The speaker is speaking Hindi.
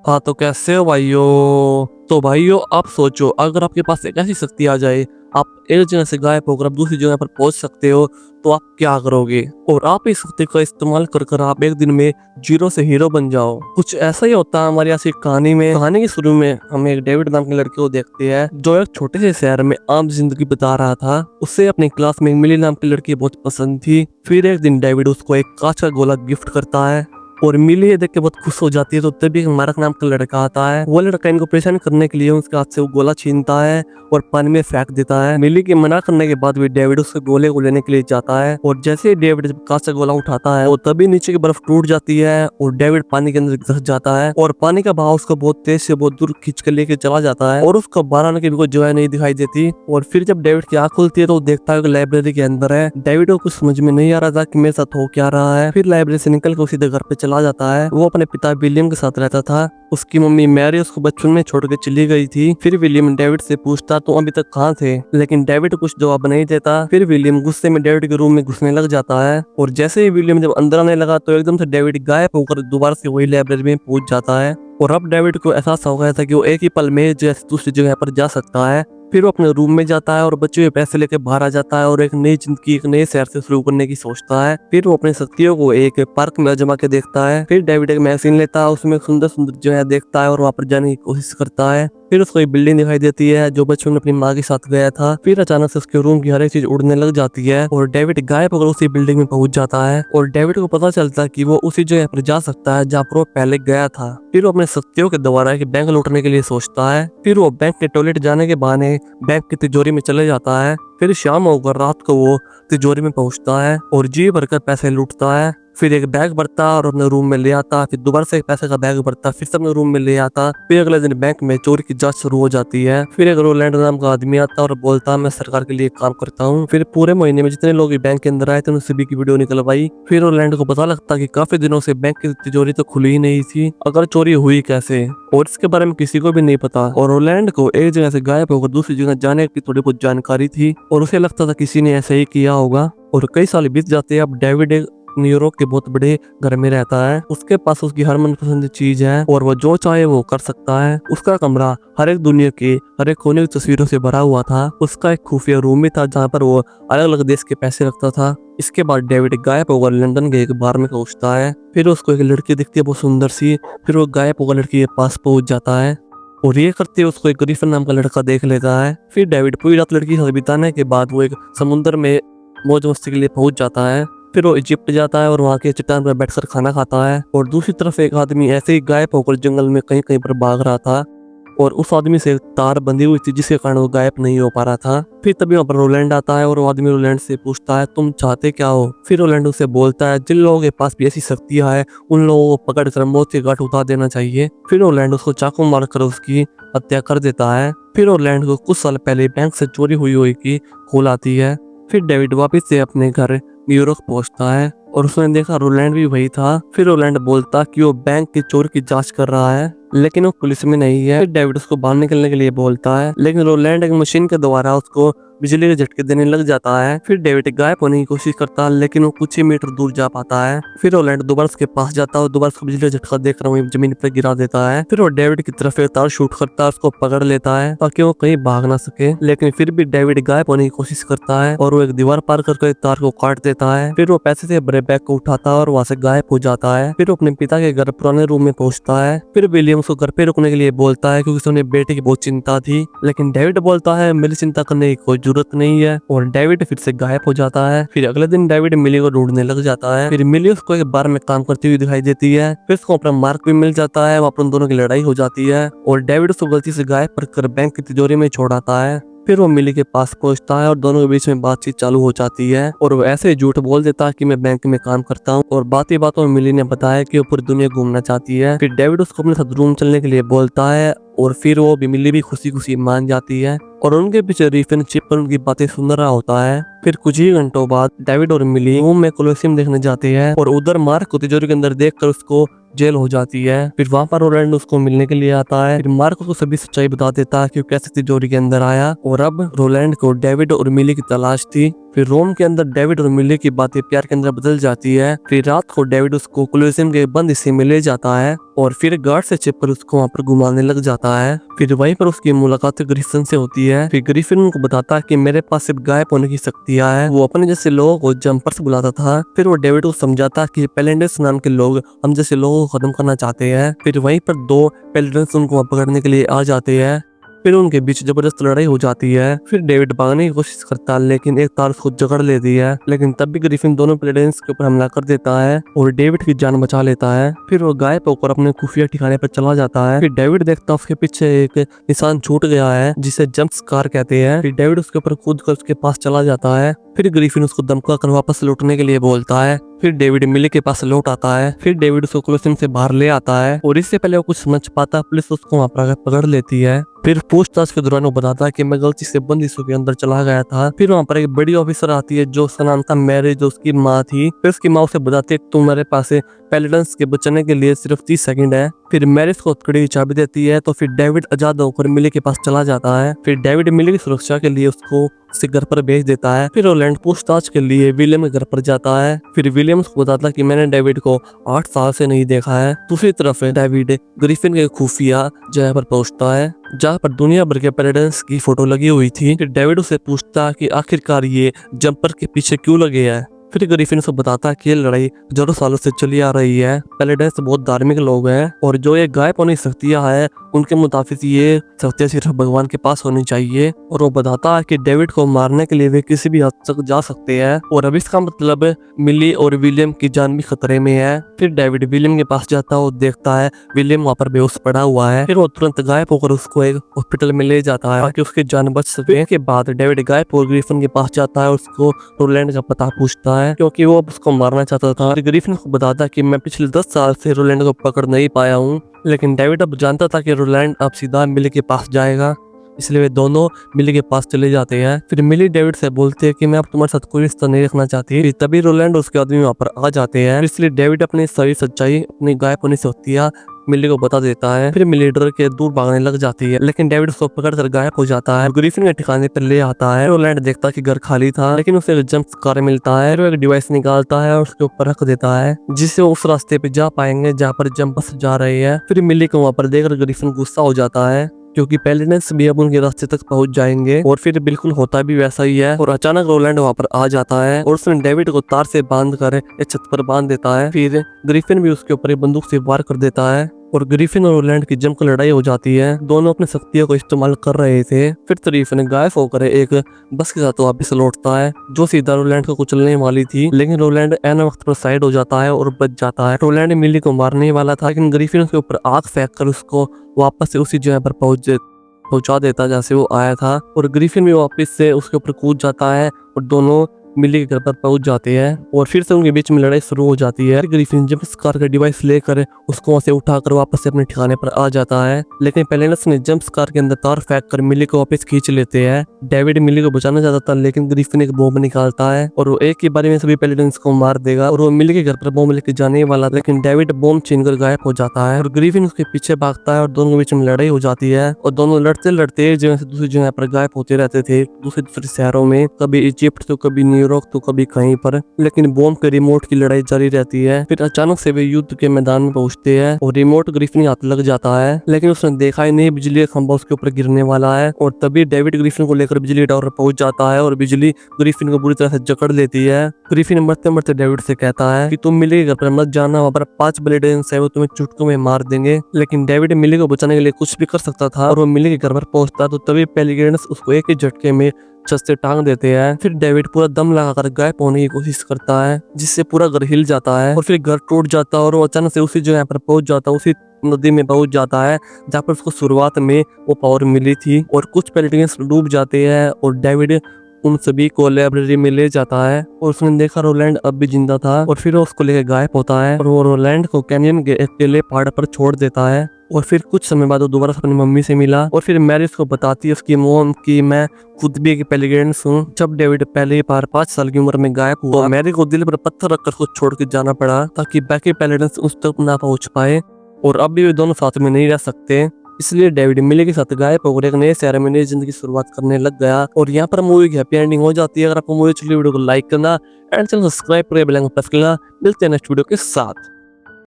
हाँ तो कैसे हो भाइयों। तो भाइयों आप सोचो, अगर आपके पास एक ऐसी शक्ति आ जाए, आप एक जगह से गायब होकर आप दूसरी जगह पर पहुंच सकते हो, तो आप क्या करोगे। और आप इस शक्ति का इस्तेमाल कर कर आप एक दिन में जीरो से हीरो बन जाओ। कुछ ऐसा ही होता है हमारी ऐसी कहानी में। कहानी के शुरू में हम एक डेविड नाम के लड़के को देखते हैं, जो एक छोटे से शहर में आम जिंदगी बिता रहा था। उसे अपनी क्लास में एक मिली नाम की लड़की बहुत पसंद थी। फिर एक दिन डेविड उसको एक कांच का गोला गिफ्ट करता है और मिली ये देख के बहुत खुश हो जाती है। तो तभी एक मारक नाम का लड़का आता है। वो लड़का इनको परेशान करने के लिए उसके हाथ से वो गोला छीनता है और पानी में फेंक देता है। मिली के मना करने के बाद भी डेविड उसके गोले को लेने के लिए जाता है और जैसे ही डेविड कांच का गोला उठाता है, वो तभी नीचे की बर्फ टूट जाती है और डेविड पानी के अंदर धंस जाता है और पानी का बहाव उसको बहुत तेज से बहुत दूर खींच कर लेके चला जाता है और उसको बाहर आने की भी कोई जगह नहीं दिखाई देती। और फिर जब डेविड की आंख खुलती है तो वो देखता है कि लाइब्रेरी के अंदर है। डेविड को कुछ समझ में नहीं आ रहा था कि मेरे साथ हो क्या रहा है। फिर लाइब्रेरी से निकल कर सीधे घर पे चला जाता है। वो अपने पिता विलियम के साथ रहता था। उसकी मम्मी मैरी उसको बचपन में छोड़ के चली गई थी। फिर विलियम डेविड से पूछता तो अभी तक कहाँ थे, लेकिन डेविड कुछ जवाब नहीं देता। फिर विलियम गुस्से में डेविड के रूम में घुसने लग जाता है और जैसे ही विलियम जब अंदर आने लगा तो एकदम से डेविड गायब होकर दोबारा से वही लाइब्रेरी में पहुंच जाता है। और अब डेविड को एहसास हो गया था कि वो एक ही पल में जैसे दूसरी जगह पर जा सकता है। फिर वो अपने रूम में जाता है और बच्चे हुए पैसे लेके बाहर आ जाता है और एक नई जिंदगी एक नए शहर से शुरू करने की सोचता है। फिर वो अपनी शक्तियों को एक पार्क में आजमा के देखता है। फिर डेविड एक मैगजीन लेता है, उसमें सुंदर सुंदर जो है देखता है और वहाँ पर जाने की कोशिश करता है। फिर उसको एक बिल्डिंग दिखाई देती है जो बचपन में अपनी माँ के साथ गया था। फिर अचानक से उसके रूम की हर एक चीज उड़ने लग जाती है और डेविड गायब होकर उसी बिल्डिंग में पहुंच जाता है। और डेविड को पता चलता है कि वो उसी जगह पर जा सकता है जहाँ पर वो पहले गया था। फिर वो अपने शक्तियों के द्वारा एक बैंक लूटने के लिए सोचता है। फिर वो बैंक के टॉयलेट जाने के बहाने बैंक की तिजोरी में चले जाता है। फिर शाम होकर रात को वो तिजोरी में पहुंचता है और जी भरकर पैसे लूटता है। फिर एक बैग भरता और अपने रूम में ले आता। फिर दोबारा से एक पैसे का बैग भरता, फिर से अपने रूम में ले आता। फिर अगले दिन बैंक में चोरी की जांच शुरू हो जाती है। फिर एक रोलैंड नाम का आदमी आता और बोलता मैं सरकार के लिए काम करता हूँ। फिर पूरे महीने में जितने लोग बैंक के अंदर आए थे उन सभी की वीडियो निकलवाई। फिर रोलैंड को पता लगता कि काफी दिनों से बैंक की तिजोरी तो खुली ही नहीं थी, अगर चोरी हुई कैसे, और इसके बारे में किसी को भी नहीं पता। और रोलैंड को एक जगह से गायब होकर दूसरी जगह जाने की थोड़ी बहुत जानकारी थी और उसे लगता था किसी ने ऐसा ही किया होगा। और कई साल बीत जाते हैं। अब डेविड न्यूयॉर्क के बहुत बड़े घर में रहता है। उसके पास उसकी हर मनपसंद चीज है और वो जो चाहे वो कर सकता है। उसका कमरा हर एक दुनिया के हर एक कोने की तस्वीरों से भरा हुआ था। उसका एक खुफिया रूम भी था जहाँ पर वो अलग अलग देश के पैसे रखता था। इसके बाद डेविड गायब होकर लंदन के एक बार में पहुंचता है। फिर उसको एक लड़की दिखती है बहुत सुंदर सी। फिर वो गायब होकर लड़की के पास पहुंच जाता है और ये करते हुए उसको एक ग्रिफिन नाम का लड़का देख लेता है। फिर डेविड पूरी रात लड़की के साथ बिताने के बाद वो एक समुद्र में मौज मस्ती के लिए पहुंच जाता है। फिर वो इजिप्ट जाता है और वहाँ के चट्टान पर बैठकर खाना खाता है। और दूसरी तरफ एक आदमी ऐसे ही गायब होकर जंगल में कहीं कहीं पर भाग रहा था और उस आदमी से तार बंधी हुई थी जिसके कारण वो गायब नहीं हो पा रहा था। फिर तभी वहाँ पर रोलैंड आता है और वो आदमी रोलैंड से पूछता है तुम चाहते क्या हो। फिर रोलैंड उसे बोलता है जिन लोगों के पास भी ऐसी शक्तियां है उन लोगों को पकड़ कर मौत के घाट उतार देना चाहिए। फिर रोलैंड उसको चाकू मारकर उसकी हत्या कर देता है। फिर रोलैंड को कुछ साल पहले बैंक से चोरी हुई की खोल आती है। फिर डेविड वापस से अपने घर न्यूयॉर्क पहुंचता है और उसने देखा रोलैंड भी वही था। फिर रोलैंड बोलता कि वो बैंक की चोरी की जांच कर रहा है, लेकिन वो पुलिस में नहीं है। फिर डेविड उसको बाहर निकलने के लिए बोलता है, लेकिन रोलैंड एक मशीन के द्वारा उसको बिजली के झटके देने लग जाता है। फिर डेविड गायब होने की कोशिश करता है, लेकिन वो कुछ ही मीटर दूर जा पाता है। फिर रोलैंड दोबारा उसके पास जाता है और दोबारा उसको बिजली का झटका देकर वहीं जमीन पर गिरा देता है। फिर वो डेविड की तरफ एक तार शूट करता है, उसको पकड़ लेता है ताकि वो कहीं भाग ना सके, लेकिन फिर भी डेविड गायब होने की कोशिश करता है और वो एक दीवार पार करके तार को काट देता है। फिर वो पैसे से भरे बैग को उठाता है और वहाँ से गायब हो जाता है। फिर वो अपने पिता के घर पुराने रूम में पहुंचता है। फिर विलियम उसको घर पे रुकने के लिए बोलता है क्योंकि उन्हें बेटे की बहुत चिंता थी, लेकिन डेविड बोलता है मेरी चिंता करने की कोई जरूरत नहीं है और डेविड फिर से गायब हो जाता है। फिर अगले दिन डेविड मिली को ढूंढने लग जाता है। फिर मिली उसको एक बार में काम करती हुई दिखाई देती है। फिर उसको अपना मार्क भी मिल जाता है। वहाँ पर उन दोनों की लड़ाई हो जाती है और डेविड उसको गलती से गायब कर बैंक की तिजोरी में छोड़ आता है। फिर वो मिली के पास पहुंचता है और दोनों के बीच में बातचीत चालू हो जाती है और वो ऐसे झूठ बोल देता है कि मैं बैंक में काम करता हूँ। और बात बातों में मिली ने बताया कि वो पूरी दुनिया घूमना चाहती है। फिर डेविड उसको अपने साथ रूम चलने के लिए बोलता है और फिर वो भी मिली भी खुशी खुशी मान जाती है और उनके पीछे रीफिन चिप पर उनकी बातें सुन रहा होता है। फिर कुछ ही घंटों बाद डेविड और मिली रोम में कोलोसियम देखने जाते हैं और उधर मार्क को तिजोरी के अंदर देखकर उसको जेल हो जाती है। फिर वहां पर रोलैंड उसको मिलने के लिए आता है। फिर मार्क को सभी सच्चाई बता देता है कि वो कैसे तिजोरी के अंदर आया और अब रोलैंड को डेविड और मिली की तलाश थी। फिर रोम के अंदर डेविड और मिली की बातें प्यार के अंदर बदल जाती है। फिर रात को डेविड उसको कोलोसियम के बंद हिस्से में ले जाता है और फिर गार्ड से छिपकर उसको वहां पर घुमाने लग जाता है। फिर वहीं पर उसकी मुलाकात ग्रिफिन से होती है। फिर ग्रिफिन उनको बताता है कि मेरे पास सिर्फ गायब होने की शक्तियां है। वो अपने जैसे लोगों को जंपर्स बुलाता था। फिर वो डेविड को समझाता कि पेलेंडस नाम के लोग हम जैसे लोगों को खत्म करना चाहते हैं। फिर वहीं पर दो पेलेंडस उनको पकड़ने के लिए आ जाते हैं। फिर उनके बीच जबरदस्त लड़ाई हो जाती है। फिर डेविड भागने की कोशिश करता है लेकिन एक तार उसको जकड़ लेती है। लेकिन तब भी ग्रिफिन दोनों पेलेडेंस के ऊपर हमला कर देता है और डेविड की जान बचा लेता है। फिर वो गायब होकर अपने खुफिया ठिकाने पर चला जाता है। फिर डेविड देखता है उसके पीछे एक निशान छूट गया है जिसे जंप स्कार कहते हैं। फिर डेविड उसके ऊपर कूद कर उसके पास चला जाता है। फिर ग्रिफिन उसको धमका कर वापस लौटने के लिए बोलता है। फिर डेविड मिली के पास लौट आता है। फिर डेविड उसको कोलोसियम से बाहर ले आता है और इससे पहले वो कुछ समझ पाता पुलिस उसको वहां पर पकड़ लेती है। फिर पूछताछ के दौरान वो बताता है कि मैं गलती से बंद हिस्सों के अंदर चला गया था। फिर वहां पर एक बड़ी ऑफिसर आती है जो समांथा मैरी जो उसकी माँ थी। फिर उसकी माँ उसे बताती है कि तुम्हारे पास पेलेडेंस के बचने के लिए सिर्फ 30 सेकंड है। फिर मैरिस को हथकड़ी की चाबी देती है तो फिर डेविड आजाद होकर मिली के पास चला जाता है। फिर डेविड मिली की सुरक्षा के लिए उसको उसके घर पर भेज देता है। फिर रोलैंड पूछताछ के लिए विलियम के घर पर जाता है। फिर विलियम उसको बताता है कि मैंने डेविड को 8 साल से नहीं देखा है। दूसरी तरफ डेविड ग्रिफिन के खुफिया जगह पर पहुंचता है जहाँ पर दुनिया भर के पेलेडेंस की फोटो लगी हुई थी। फिर डेविड उसे पूछता है कि आखिरकार ये जंपर के पीछे क्यों लगे है। फिर ग्रिफिन उसको बताता है कि ये लड़ाई हजारों सालों से चली आ रही है। पेलेडेंस बहुत धार्मिक लोग हैं और जो ये गायब होने की शक्तियां है उनके मुताबिक ये शक्तियां सिर्फ भगवान के पास होनी चाहिए। और वो बताता है कि डेविड को मारने के लिए वे किसी भी हद तक जा सकते हैं और अब इसका मतलब मिली और विलियम की जान भी खतरे में है। फिर डेविड विलियम के पास जाता है और देखता है विलियम वहाँ पर बेहोश पड़ा हुआ है। फिर वो तुरंत गायब होकर उसको एक हॉस्पिटल में ले जाता है ताकि उसकी जान बच सके। के बाद डेविड गायब होकर ग्रिफिन के पास जाता है और उसको रोलैंड का पता पूछता है क्योंकि वो उसको मारना चाहता था। ग्रिफिन को बताता कि मैं पिछले 10 साल से रोलैंड को पकड़ नहीं पाया हूँ। लेकिन डेविड अब जानता था कि रोलैंड अब सीधा मिली के पास जाएगा, इसलिए वे दोनों मिली के पास चले जाते हैं। फिर मिली डेविड से बोलते हैं कि मैं अब तुम्हारे साथ कोई रिश्ता नहीं रखना चाहती। फिर तभी रोलैंड और उसके आदमी वहाँ पर आ जाते हैं। इसलिए डेविड अपनी सारी सच्चाई अपनी गायब होने से होती है मिली को बता देता है। फिर मिली डर के दूर भागने लग जाती है लेकिन डेविड उसको पकड़कर गायब हो जाता है। ग्रिफिन के ठिकाने पर ले आता है। रोलैंड देखता है कि घर खाली था लेकिन उसे एक जंप स्कार मिलता है। वो एक डिवाइस निकालता है और उसके ऊपर रख देता है जिससे वो उस रास्ते पे जा पाएंगे जहाँ पर जंपर्स जा रहे हैं। फिर मिली को वहाँ पर देखकर ग्रिफिन गुस्सा हो जाता है क्योंकि पेलेडेंस भी अब उनके रास्ते तक पहुंच जाएंगे और फिर बिल्कुल होता भी वैसा ही है। और अचानक रोलैंड वहां पर आ जाता है और उसने डेविड को तार से बांध कर एक छत पर बांध देता है। फिर ग्रिफिन भी उसके ऊपर एक बंदूक से वार कर देता है और ग्रिफिन और रोलैंड की जमकर लड़ाई हो जाती है। दोनों अपनी शक्तियों को इस्तेमाल कर रहे थे। फिर ग्रिफिन गायब होकर एक बस के साथ वापस लौटता है जो सीधा रोलैंड को कुचलने वाली थी, लेकिन रोलैंड ऐन वक्त पर साइड हो जाता है और बच जाता है। रोलैंड मिली को मारने वाला था लेकिन ग्रिफिन उसके ऊपर आग फेंक कर उसको वापस से उसी जगह पर पहुंचा देता जहाँ से वो आया था और ग्रिफिन भी वापस से उसके ऊपर कूद जाता है और दोनों मिली के घर पर पहुंच जाते हैं और फिर से उनके बीच में लड़ाई शुरू हो जाती है। ग्रिफिन जंप स्कार का डिवाइस लेकर उसको वहां से उठाकर वापस से अपने ठिकाने पर आ जाता है लेकिन पेलेडेंस ने जंप स्कार के अंदर तार फेंक कर मिली को वापस खींच लेते हैं। डेविड मिली को बचाना चाहता था लेकिन ग्रिफिन एक बॉम्ब निकालता है और वो एक ही बारे में सभी पेलेडेंस को मार देगा और वो मिली के घर पर बॉम्ब लेके जाने वाला था लेकिन डेविड बॉम्ब छीनकर गायब हो जाता है और ग्रिफिन उसके पीछे भागता है और दोनों के बीच में लड़ाई हो जाती है और दोनों लड़ते लड़ते एक जगह से दूसरी जगह पर गायब होते रहते थे दूसरे शहरों में, कभी इजिप्ट तो कभी न्यूयॉर्क तो कभी कहीं पर। लेकिन बॉम्ब के रिमोट की लड़ाई जारी रहती है। फिर अचानक से वे युद्ध के मैदान में पहुंचते हैं और रिमोट ग्रिफिन के हाथ लग जाता है लेकिन उसने देखा ही नहीं बिजली का खंभा उसके ऊपर गिरने वाला है और तभी डेविड ग्रिफिन को लेकर बिजली टावर पर पहुंच जाता है और बिजली ग्रिफिन को बुरी तरह से जकड़ लेती है। ग्रिफिन मरते मरते डेविड से कहता है कि तुम मिली के घर पर मत जाना, वहाँ पर 5 पेलेडेंस है वो तुम्हें चुटकों में मार देंगे। लेकिन डेविड मिली को बचाने के लिए कुछ भी कर सकता था और वो मिली के घर पर पहुंचता तो तभी पेलेडेंस उसको एक ही झटके में छत से टांग देते हैं। फिर डेविड पूरा दम लगाकर गायब होने की कोशिश करता है जिससे पूरा घर हिल जाता है और फिर घर टूट जाता है और वो अचानक से उसी जगह पर पहुंच जाता है, उसी नदी में पहुंच जाता है जहाँ पर उसको शुरुआत में वो पावर मिली थी और कुछ पेलेडेंस डूब जाते हैं और डेविड उन सभी को लाइब्रेरी में ले जाता है और उसने देखा रोलैंड अब भी जिंदा था और फिर वो उसको लेकर गायब होता है और वो रोलैंड को कैनियन के अकेले पहाड़ पर छोड़ देता है। और फिर कुछ समय बाद वो दोबारा अपनी मम्मी से मिला और फिर मैरी उसको बताती है उसकी मॉम की मैं खुद भी एक पेलिगेंस हूँ। जब डेविड पहली बार 5 साल की उम्र में गायब हुआ तो मैरी को दिल पर पत्थर रखकर उसको छोड़ के जाना पड़ा ताकि बाकी पेलिगेंस उस तक ना पहुंच पाए और अब भी वे दोनों साथ में नहीं रह सकते। इसलिए डेविड मिली के साथ गायब होकर एक नए शहर में नई जिंदगी की शुरुआत करने लग गया। और यहाँ पर मूवी की हैप्पी एंडिंग हो जाती है। अगर आपको मूवी अच्छी लगी वीडियो को लाइक करना एंड चैनल सब्सक्राइब कर बेल आइकन प्रेस करना। मिलते हैं नेक्स्ट वीडियो के साथ।